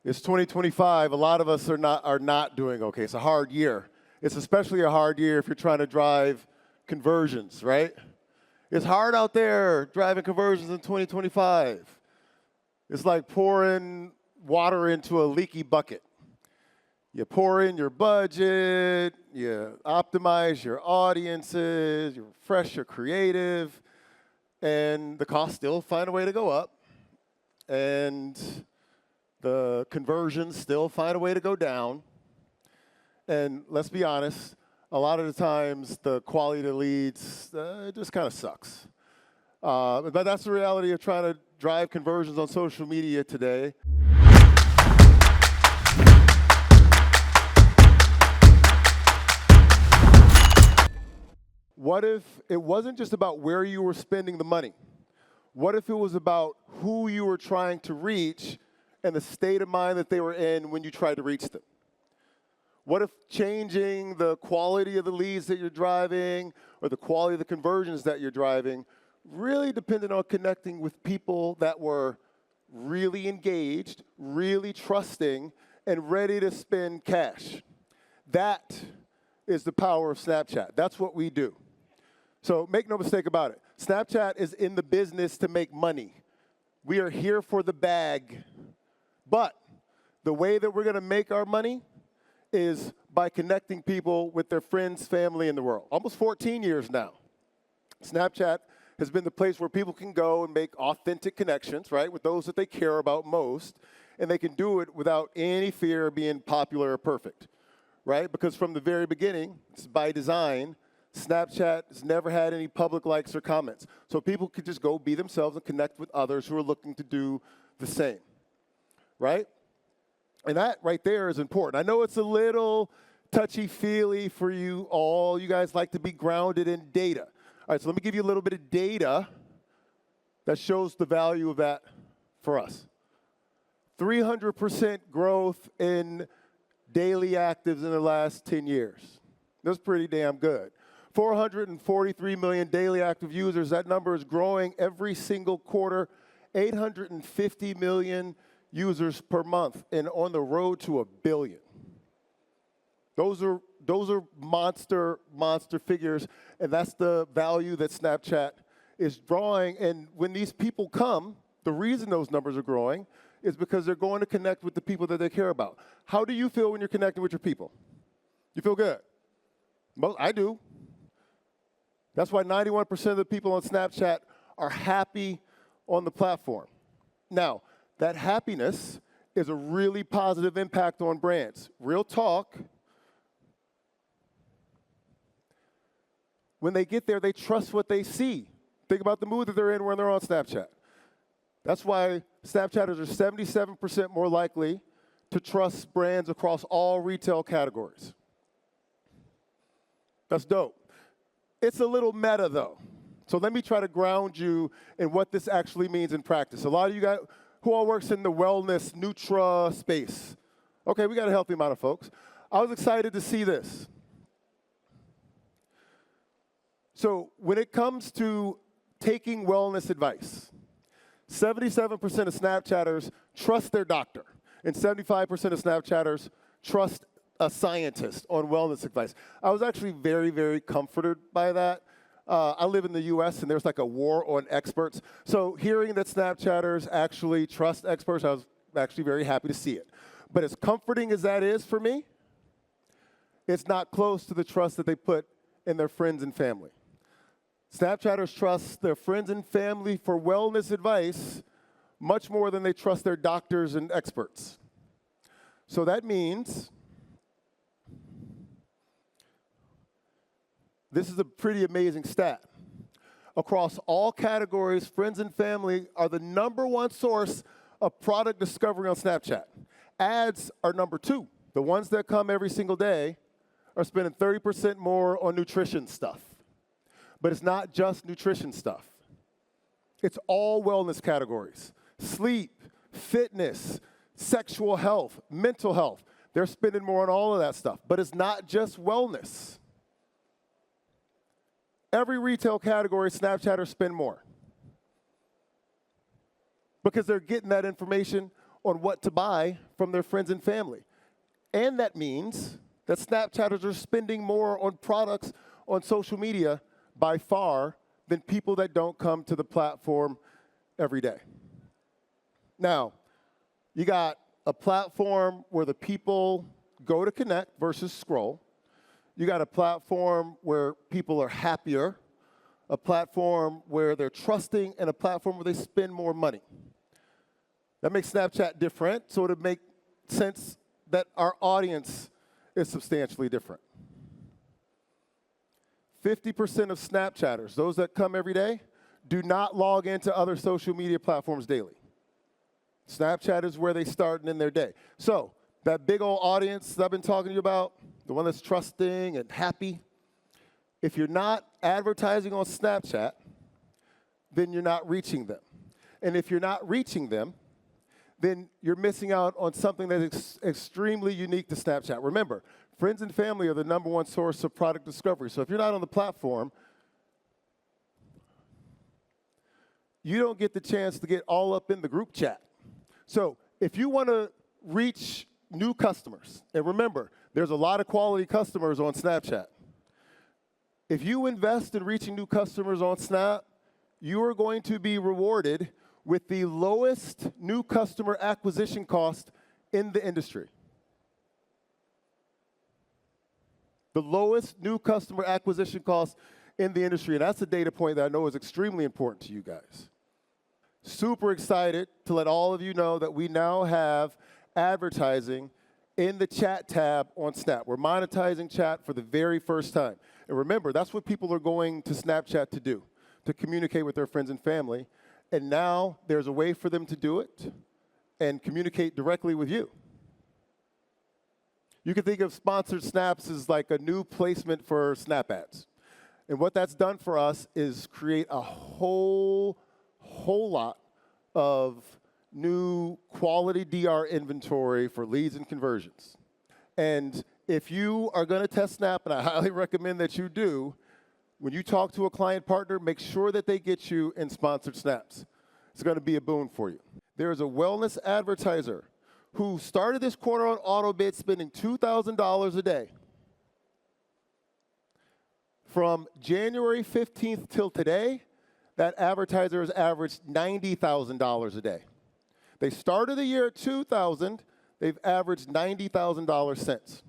It's 2025. A lot of us are not doing okay. It's a hard year. It's especially a hard year if you're trying to drive conversions, right? It's hard out there driving conversions in 2025. It's like pouring water into a leaky bucket. You pour in your budget, you optimize your audiences, you refresh your creative, and the costs still find a way to go up. And the conversions still find a way to go down. And let's be honest, a lot of the times the quality of the leads just kind of sucks. But that's the reality of trying to drive conversions on social media today. What if it wasn't just about where you were spending the money? What if it was about who you were trying to reach and the state of mind that they were in when you tried to reach them? What if changing the quality of the leads that you're driving or the quality of the conversions that you're driving really depended on connecting with people that were really engaged, really trusting, and ready to spend cash? That is the power of Snapchat. That's what we do. So make no mistake about it. Snapchat is in the business to make money. We are here for the bag. But the way that we're going to make our money is by connecting people with their friends, family, in the world. Almost 14 years now. Snapchat has been the place where people can go and make authentic connections, right, with those that they care about most, and they can do it without any fear of being popular or perfect, right? Because from the very beginning, it's by design, Snapchat has never had any public likes or comments. So people could just go be themselves and connect with others who are looking to do the same, right? And that right there is important. I know it's a little touchy-feely for you all. You guys like to be grounded in data. All right, so let me give you a little bit of data that shows the value of that for us. 300% growth in daily actives in the last 10 years. That's pretty damn good. 443 million daily active users. That number is growing every single quarter. 850 million users per month, and on the road to 1 billion. Those are monster figures, and that's the value that Snapchat is drawing. And when these people come, the reason those numbers are growing is because they're going to connect with the people that they care about. How do you feel when you're connecting with your people? You feel good? I do. That's why 91% of the people on Snapchat are happy on the platform. Now, that happiness is a really positive impact on brands. Real talk. When they get there, they trust what they see. Think about the mood that they're in when they're on Snapchat. That's why Snapchatters are 77% more likely to trust brands across all retail categories. That's dope. It's a little meta, though. So let me try to ground you in what this actually means in practice. A lot of you guys who all works in the wellness, Nutra space. Okay, we got a healthy amount of folks. I was excited to see this. So when it comes to taking wellness advice, 77% of Snapchatters trust their doctor, and 75% of Snapchatters trust a scientist on wellness advice. I was actually very, very comforted by that. I live in the US, and there's like a war on experts. So hearing that Snapchatters actually trust experts, I was actually very happy to see it. But as comforting as that is for me, it's not close to the trust that they put in their friends and family. Snapchatters trust their friends and family for wellness advice much more than they trust their doctors and experts. So that means this is a pretty amazing stat. Across all categories, friends and family are the #1 source of product discovery on Snapchat. Ads are #2. The ones that come every single day are spending 30% more on nutrition stuff. But it's not just nutrition stuff. It's all wellness categories. Sleep, fitness, sexual health, mental health. They're spending more on all of that stuff. But it's not just wellness. Every retail category, Snapchatters spend more. Because they're getting that information on what to buy from their friends and family. And that means that Snapchatters are spending more on products on social media by far than people that don't come to the platform every day. Now, you got a platform where the people go to connect versus scroll. You got a platform where people are happier, a platform where they're trusting, and a platform where they spend more money. That makes Snapchat different, so it would make sense that our audience is substantially different. 50% of Snapchatters, those that come every day, do not log into other social media platforms daily. Snapchat is where they start and end their day. So that big old audience that I've been talking to you about, the one that's trusting and happy, if you're not advertising on Snapchat, then you're not reaching them. And if you're not reaching them, then you're missing out on something that is extremely unique to Snapchat. Remember, friends and family are the #1 source of product discovery. So if you're not on the platform, you don't get the chance to get all up in the group chat. So if you want to reach new customers, and remember, there's a lot of quality customers on Snapchat. If you invest in reaching new customers on Snap, you are going to be rewarded with the lowest new customer acquisition cost in the industry. The lowest new customer acquisition cost in the industry, and that's a data point that I know is extremely important to you guys. Super excited to let all of you know that we now have advertising in the chat tab on Snap. We're monetizing chat for the very first time. And remember, that's what people are going to Snapchat to do, to communicate with their friends and family. And now there's a way for them to do it and communicate directly with you. You can think of sponsored snaps as like a new placement for Snap ads. And what that's done for us is create a whole lot of new quality DR inventory for leads and conversions. And if you are going to test Snap, and I highly recommend that you do, when you talk to a client partner, make sure that they get you in sponsored snaps. It's going to be a boon for you. There is a wellness advertiser who started this quarter on AutoBid spending $2,000 a day. From January 15th till today, that advertiser has averaged $90,000 a day. They started the year at $2,000. They've averaged $90,000 since.